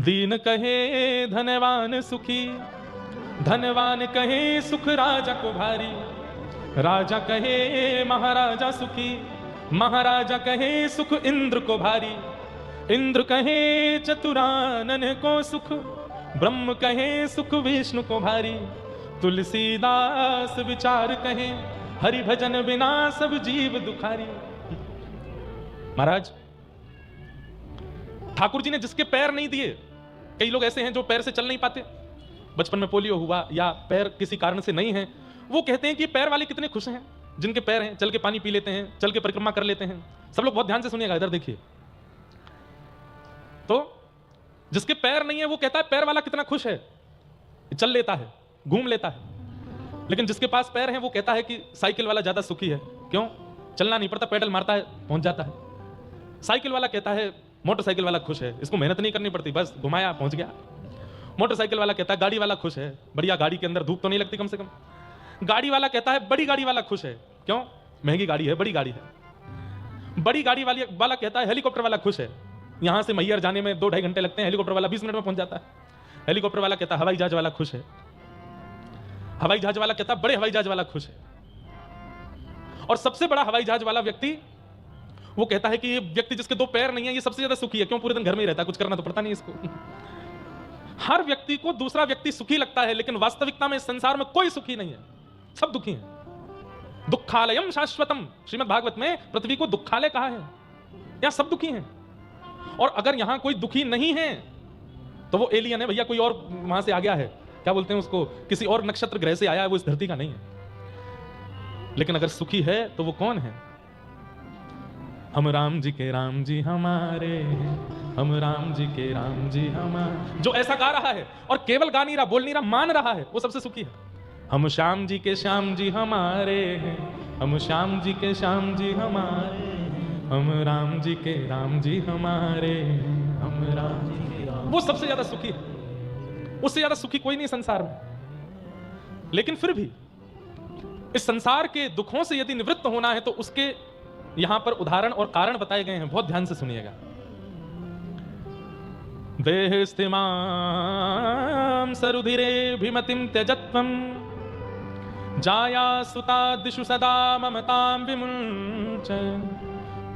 दीन कहे धनवान सुखी, धनवान कहे सुख राजा को भारी, राजा कहे महाराजा सुखी, महाराजा कहे सुख इंद्र को भारी, इंद्र कहे चतुरानन को सुख, ब्रह्म कहे सुख विष्णु को भारी, तुलसीदास विचार कहे हरि भजन बिना सब जीव दुखारी। महाराज ठाकुर जी ने जिसके पैर नहीं दिए, कई लोग ऐसे हैं जो पैर से चल नहीं पाते, बचपन में पोलियो हुआ या पैर किसी कारण से नहीं है, वो कहते हैं कि पैर वाले कितने खुश हैं जिनके पैर हैं, चल के पानी पी लेते हैं, चल के परिक्रमा कर लेते हैं। सब लोग बहुत ध्यान से सुनिएगा, इधर देखिए। तो जिसके पैर नहीं है वो कहता है पैर वाला कितना खुश है, चल लेता है, घूम लेता है। लेकिन जिसके पास पैर है वो कहता है कि साइकिल वाला ज्यादा सुखी है। क्यों? चलना नहीं पड़ता, पेडल मारता है, पहुंच जाता है। साइकिल वाला कहता है मोटरसाइकिल वाला खुश है, इसको मेहनत नहीं करनी पड़ती, बस घुमाया पहुंच गया। मोटरसाइकिल वाला कहता है गाड़ी वाला खुश है, बढ़िया गाड़ी के अंदर धूप तो नहीं लगती कम से कम। गाड़ी वाला कहता है बड़ी गाड़ी वाला खुश है। क्यों? महंगी गाड़ी है, बड़ी गाड़ी है। बड़ी गाड़ी वाला कहता है हेलीकॉप्टर वाला खुश है, यहां से मैहर जाने में 2-2.5 घंटे लगते हैं, हेलीकॉप्टर वाला 20 मिनट में पहुंच जाता है। हेलीकॉप्टर वाला कहता है हवाई जहाज वाला खुश है। हवाई जहाज वाला कहता है बड़े हवाई जहाज वाला खुश है। और सबसे बड़ा हवाई जहाज वाला व्यक्ति वो कहता है कि ये व्यक्ति जिसके 2 पैर नहीं है ये सबसे ज्यादा सुखी है। क्यों? पूरे दिन घर में ही रहता है, कुछ करना तो पड़ता नहीं इसको। हर व्यक्ति को दूसरा व्यक्ति सुखी लगता है, लेकिन वास्तविकता में इस संसार में कोई सुखी नहीं है, सब दुखी हैं। दुखालयम शाश्वतम, श्रीमद् भागवत में पृथ्वी को दुखालय कहा है। यहां सब दुखी हैं। और अगर यहां कोई दुखी नहीं है तो वो एलियन है भैया, कोई और वहां से आ गया है, क्या बोलते हैं उसको, किसी और नक्षत्र ग्रह से आया है, वो इस धरती का नहीं है। लेकिन अगर सुखी है तो वो कौन है? हम राम जी के राम जी हमारे, हम राम जी के राम जी हमारे। जो ऐसा गा रहा है और केवल गा नहीं रहा, बोल नहीं रहा, मान रहा है, वो सबसे सुखी है। हम श्याम जी के श्याम जी हमारे हैं, हम श्याम जी के श्याम जी हमारे, हम राम जी के राम जी हमारे, हम राम जी के राम। वो सबसे ज्यादा सुखी है, उससे ज्यादा सुखी कोई नहीं संसार में। लेकिन फिर भी इस संसार के दुखों से यदि निवृत्त होना है तो उसके यहां पर उदाहरण और कारण बताए गए हैं, बहुत ध्यान से सुनिएगा। देह स्थिमां सरुधिरे भिमतिं त्यजत्वं, जाया सुता दिशु सदा ममतां विमुञ्च,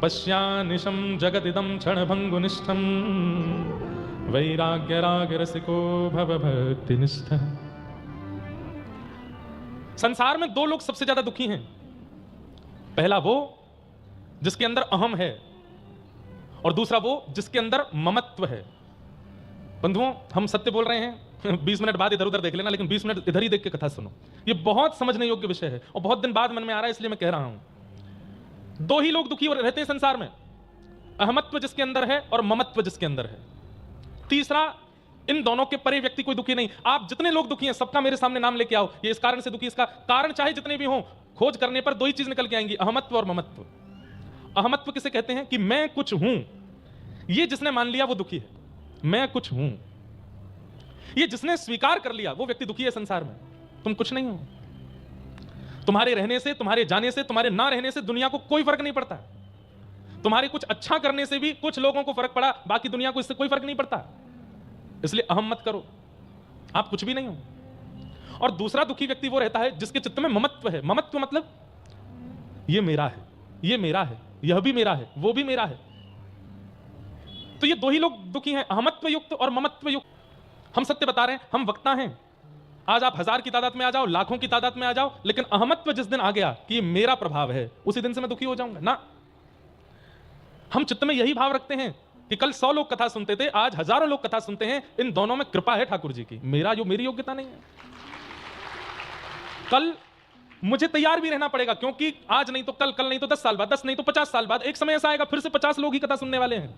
पश्यानिशं जगदिदं क्षणभङ्गुनिष्ठं, वैराग्य राग रसिको भव भक्तिनिष्ठ। संसार में 2 लोग सबसे ज्यादा दुखी हैं। पहला वो जिसके अंदर अहम है और दूसरा वो जिसके अंदर ममत्व है। बंधुओं, हम सत्य बोल रहे हैं, 20 मिनट बाद इधर उधर देख लेना, लेकिन 20 मिनट इधर ही देख के कथा सुनो। ये बहुत समझने योग्य विषय है और बहुत दिन बाद मन में आ रहा है, इसलिए मैं कह रहा हूं। 2 ही लोग दुखी रहते हैं संसार में, अहमत्व जिसके अंदर है और ममत्व जिसके अंदर है। तीसरा, इन दोनों के परे व्यक्ति कोई दुखी नहीं। आप जितने लोग दुखी हैं सबका मेरे सामने नाम लेके आओ, ये इस कारण से दुखी, इसका कारण चाहे जितने भी हों, खोज करने पर 2 ही चीज निकल के आएंगी, अहमत्व और ममत्व। अहमत्व किसे कहते हैं? कि मैं कुछ हूं, ये जिसने मान लिया वो दुखी है। मैं कुछ हूं, ये जिसने स्वीकार कर लिया वो व्यक्ति दुखी है संसार में। तुम कुछ नहीं हो, तुम्हारे रहने से, तुम्हारे जाने से, तुम्हारे ना रहने से दुनिया को कोई फर्क नहीं पड़ता। तुम्हारे कुछ अच्छा करने से भी कुछ लोगों को फर्क पड़ा, बाकी दुनिया को इससे कोई फर्क नहीं पड़ता। इसलिए अहम मत करो, आप कुछ भी नहीं हो। और दूसरा दुखी व्यक्ति वो रहता है जिसके चित्त में ममत्व है। ममत्व मतलब ये मेरा है, ये मेरा है, यह भी मेरा है, वो भी मेरा है। तो ये 2 ही लोग दुखी हैं, अहमत्व युक्त और ममत्व युक्त। हम सत्य बता रहे हैं, हम वक्ता हैं। आज आप 1000 की तादाद में आ जाओ, लाखों की तादाद में आ जाओ, लेकिन अहमत्व जिस दिन आ गया कि ये मेरा प्रभाव है, उसी दिन से मैं दुखी हो जाऊंगा ना। हम चित्त में यही भाव रखते हैं कि कल 100 लोग कथा सुनते थे, आज हजारों लोग कथा सुनते हैं। इन दोनों में कृपा है ठाकुर जी की, मेरी योग्यता नहीं है। कल मुझे तैयार भी रहना पड़ेगा, क्योंकि आज नहीं तो कल, कल नहीं तो 10 साल बाद, 10 नहीं तो 50 साल बाद एक समय ऐसा आएगा फिर से 50 लोग ही कथा सुनने वाले हैं।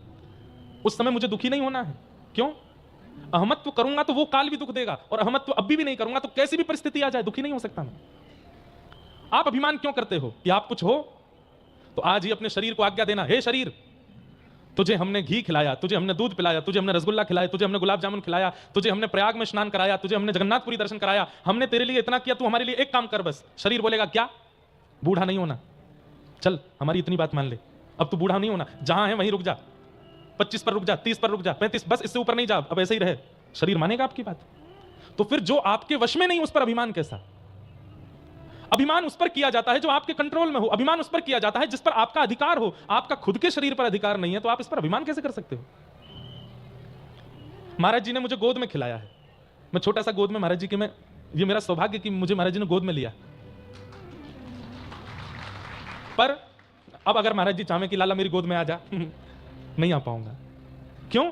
उस समय मुझे दुखी नहीं होना है। क्यों? अहमत्व करूंगा तो वो काल भी दुख देगा, और अहमत्व अभी भी नहीं करूंगा तो कैसी भी परिस्थिति आ जाए दुखी नहीं हो सकता मैं। आप अभिमान क्यों करते हो कि आप कुछ हो? तो आज ही अपने शरीर को आज्ञा देना, हे शरीर, तुझे हमने घी खिलाया, तुझे हमने दूध पिलाया, तुझे हमने रसगुल्ला खिलाया, तुझे हमने गुलाब जामुन खिलाया, तुझे हमने प्रयाग में स्नान कराया, तुझे हमने जगन्नाथपुरी दर्शन कराया, हमने तेरे लिए इतना किया, तू हमारे लिए एक काम कर बस। शरीर बोलेगा क्या? बूढ़ा नहीं होना, चल हमारी इतनी बात मान ले, अब तू बूढ़ा नहीं होना, जहां है वहीं रुक जा, 25 पर रुक जा, 30 पर रुक जा, 35, बस इससे ऊपर नहीं जा, अब ऐसे ही रहे। शरीर मानेगा आपकी बात? तो फिर जो आपके वश में नहीं उस पर अभिमान कैसा? अभिमान उस पर किया जाता है जो आपके कंट्रोल में हो, अभिमान उस पर किया जाता है जिस पर आपका अधिकार हो। आपका खुद के शरीर पर अधिकार नहीं है तो आप इस पर अभिमान कैसे कर सकते हो? महाराज जी ने मुझे गोद में खिलाया है, मैं छोटा सा गोद में महाराज जी के, मैं, ये मेरा सौभाग्य कि मुझे महाराज जी ने गोद में लिया। पर अब अगर महाराज जी चाहे कि लाला मेरी गोद में आ जा, नहीं आ पाऊंगा। क्यों?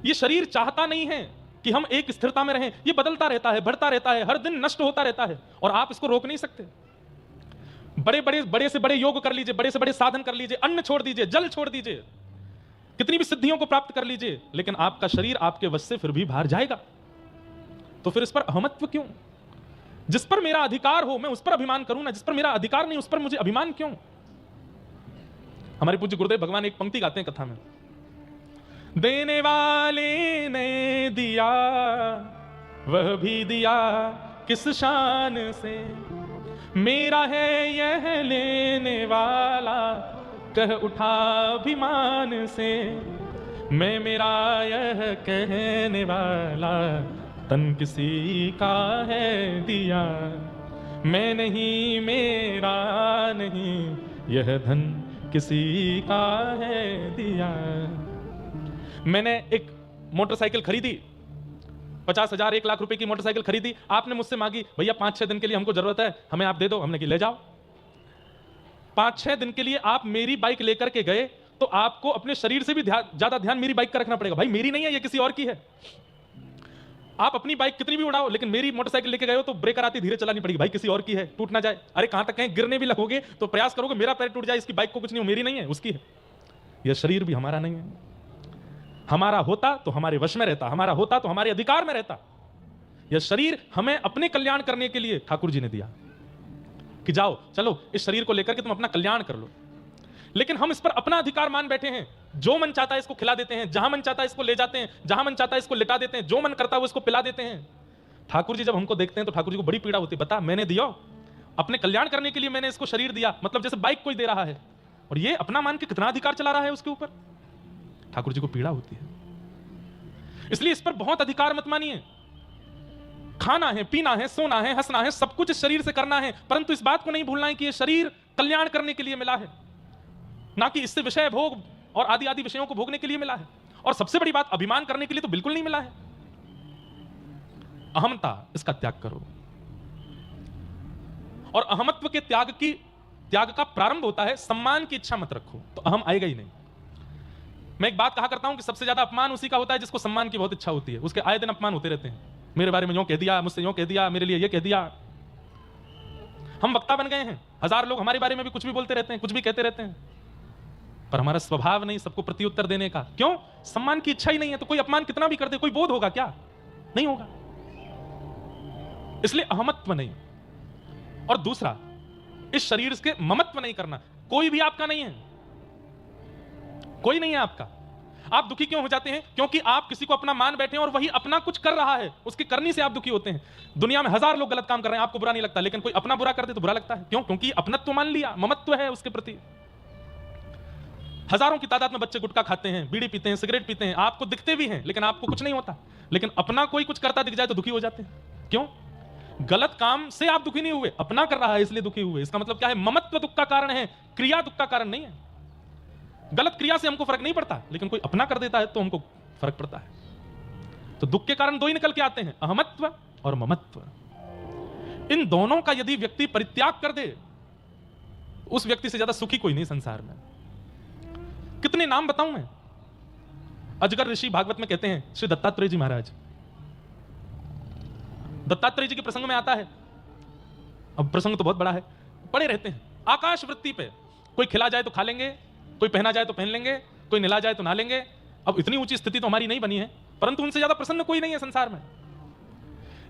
ये शरीर चाहता नहीं है कि हम एक स्थिरता में रहें, ये बदलता रहता है, बढ़ता रहता है, हर दिन नष्ट होता रहता है और आप इसको रोक नहीं सकते। बड़े से बड़े योग कर लीजिए, बड़े से बड़े साधन कर लीजिए, अन्न छोड़ दीजिए, जल छोड़ दीजिए, कितनी भी सिद्धियों को प्राप्त कर लीजिए, लेकिन आपका शरीर आपके वश से फिर भी बाहर जाएगा। तो फिर इस पर अहमत्व क्यों? जिस पर मेरा अधिकार हो मैं उस पर अभिमान करूं ना, जिस पर मेरा अधिकार नहीं उस पर मुझे अभिमान क्यों? हमारे पूज्य गुरुदेव भगवान एक पंक्ति गाते हैं कथा में, देने वाले ने दिया वह भी दिया किस शान से, मेरा है यह लेने वाला कह उठा अभिमान से, मैं मेरा यह कहने वाला तन किसी का है दिया, मैं नहीं मेरा नहीं यह धन किसी का है दिया। मैंने एक मोटरसाइकिल खरीदी, 50,000 1 लाख रुपए की मोटरसाइकिल खरीदी, आपने मुझसे मांगी भैया 5-6 दिन के लिए हमको जरूरत है, हमें आप दे दो। हमने कि ले जाओ। 5-6 दिन के लिए आप मेरी बाइक लेकर के गए तो आपको अपने शरीर से भी ज्यादा ध्यान मेरी बाइक का रखना पड़ेगा। भाई मेरी नहीं है, ये किसी और की है। आप अपनी बाइक कितनी भी उड़ाओ, लेकिन मेरी मोटरसाइकिल लेके गए हो तो ब्रेकर आती धीरे चलानी पड़ेगी। भाई किसी और की है, टूट ना जाए। अरे कहां तक कहीं गिरने भी लगोगे तो प्रयास करोगे मेरा पैर टूट जाए, इसकी बाइक को कुछ नहीं हो, मेरी नहीं है, उसकी है। यह शरीर भी हमारा नहीं है। हमारा होता तो हमारे वश में रहता, हमारा होता तो हमारे अधिकार में रहता। यह शरीर हमें अपने कल्याण करने के लिए ठाकुर जी ने दिया कि जाओ चलो इस शरीर को लेकर के तुम अपना कल्याण कर लो, लेकिन हम इस पर अपना अधिकार मान बैठे हैं। जो मन चाहता है इसको खिला देते हैं, जहां मन चाहता है इसको ले जाते हैं, जहां मन चाहता है इसको लिटा देते हैं, जो मन करता है वो इसको पिला देते हैं। ठाकुर जी जब हमको देखते हैं तो ठाकुर जी को बड़ी पीड़ा होती है। बता, मैंने दिया अपने कल्याण करने के लिए, मैंने इसको शरीर दिया, मतलब जैसे बाइक कोई दे रहा है और ये अपना मान के कितना अधिकार चला रहा है उसके ऊपर। ठाकुर जी को पीड़ा होती है। इसलिए इस पर बहुत अधिकार मत मानिए। खाना है, पीना है, सोना है, हंसना है, सब कुछ इस शरीर से करना है, परंतु इस बात को नहीं भूलना है कि यह शरीर कल्याण करने के लिए मिला है, ना कि इससे विषय भोग और आदि आदि विषयों को भोगने के लिए मिला है। और सबसे बड़ी बात, अभिमान करने के लिए तो बिल्कुल नहीं मिला है। अहमता, इसका त्याग करो। और अहमत्व के त्याग का प्रारंभ होता है सम्मान की इच्छा मत रखो, तो अहम आएगा ही नहीं। मैं एक बात कहा करता हूं कि सबसे ज्यादा अपमान उसी का होता है जिसको सम्मान की बहुत इच्छा होती है। उसके आए दिन अपमान होते रहते हैं। मेरे बारे में यूं कह दिया, मुझसे यूं कह दिया, मेरे लिए ये कह दिया। हम वक्ता बन गए हैं, 1000 लोग हमारे बारे में भी कुछ भी बोलते रहते हैं, कुछ भी कहते रहते हैं, पर हमारा स्वभाव नहीं सबको प्रत्युत्तर देने का। क्यों? सम्मान की इच्छा ही नहीं है। तो कोई अपमान कितना भी कर दे, कोई बोध होगा क्या? नहीं होगा। इसलिए अहमत्व नहीं। और दूसरा, इस शरीर के ममत्व नहीं करना। कोई भी आपका नहीं है, कोई नहीं है आपका। आप दुखी क्यों हो जाते हैं? क्योंकि आप किसी को अपना मान बैठे हैं और वही अपना कुछ कर रहा है, उसकी करनी से आप दुखी होते हैं। दुनिया में 1000 लोग गलत काम कर रहे हैं, आपको बुरा नहीं लगता, लेकिन कोई अपना बुरा कर दे तो बुरा लगता है। क्यों? क्योंकि अपनत्व मान लिया, ममत्व है उसके प्रति। हजारों की तादाद में बच्चे गुटखा खाते हैं, बीड़ी पीते हैं, सिगरेट पीते हैं, आपको दिखते भी हैं लेकिन आपको कुछ नहीं होता। लेकिन अपना कोई कुछ करता दिख जाए तो दुखी हो जाते हैं। क्यों? गलत काम से आप दुखी नहीं हुए, अपना कर रहा है इसलिए दुखी हुए। इसका मतलब क्या है? ममत्व दुख का कारण है, क्रिया दुख का कारण नहीं है। गलत क्रिया से हमको फर्क नहीं पड़ता, लेकिन कोई अपना कर देता है तो हमको फर्क पड़ता है। तो दुख के कारण दो ही निकल के आते हैं, अहमत्व और ममत्व। इन दोनों का यदि व्यक्ति परित्याग कर दे, उस व्यक्ति से ज्यादा सुखी कोई नहीं संसार में। कितने नाम बताऊं मैं? अजगर ऋषि भागवत में कहते हैं, श्री दत्तात्रेय जी महाराज, दत्तात्रेय जी के प्रसंग में आता है। अब प्रसंग तो बहुत बड़ा है, पड़े रहते हैं आकाश वृत्ति पे। कोई खिला जाए तो खा लेंगे, कोई पहना जाए तो पहन लेंगे, कोई निला जाए तो नहा लेंगे। अब इतनी ऊंची स्थिति तो हमारी नहीं बनी है, परंतु उनसे ज्यादा प्रसन्न कोई नहीं है संसार में।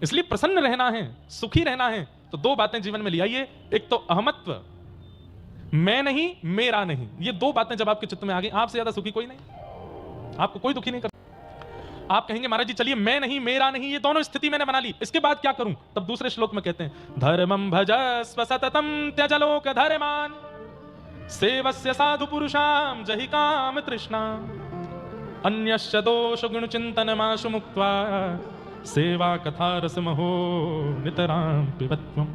इसलिए प्रसन्न रहना है, सुखी रहना है, तो दो बातें जीवन में ले आइए। एक तो अहमत्व, मैं नहीं मेरा नहीं, ये दो बातें जब आपके चित्त में आ गई, आपसे ज्यादा सुखी कोई नहीं, आपको कोई दुखी नहीं कर। आप कहेंगे महाराज जी चलिए मैं नहीं मेरा नहीं, ये दोनों स्थिति मैंने बना ली, इसके बाद क्या करूं? तब दूसरे श्लोक में कहते हैं, धर्मं भजस्व सततम त्यज लोक धर्मान सेवस्य साधु पुरुषाम जहि काम तृष्णा अन्यश्च दोष गुण चिंतन माशु मुक्त्वा सेवा कथा रसमहो नितरां पिबत्वम्।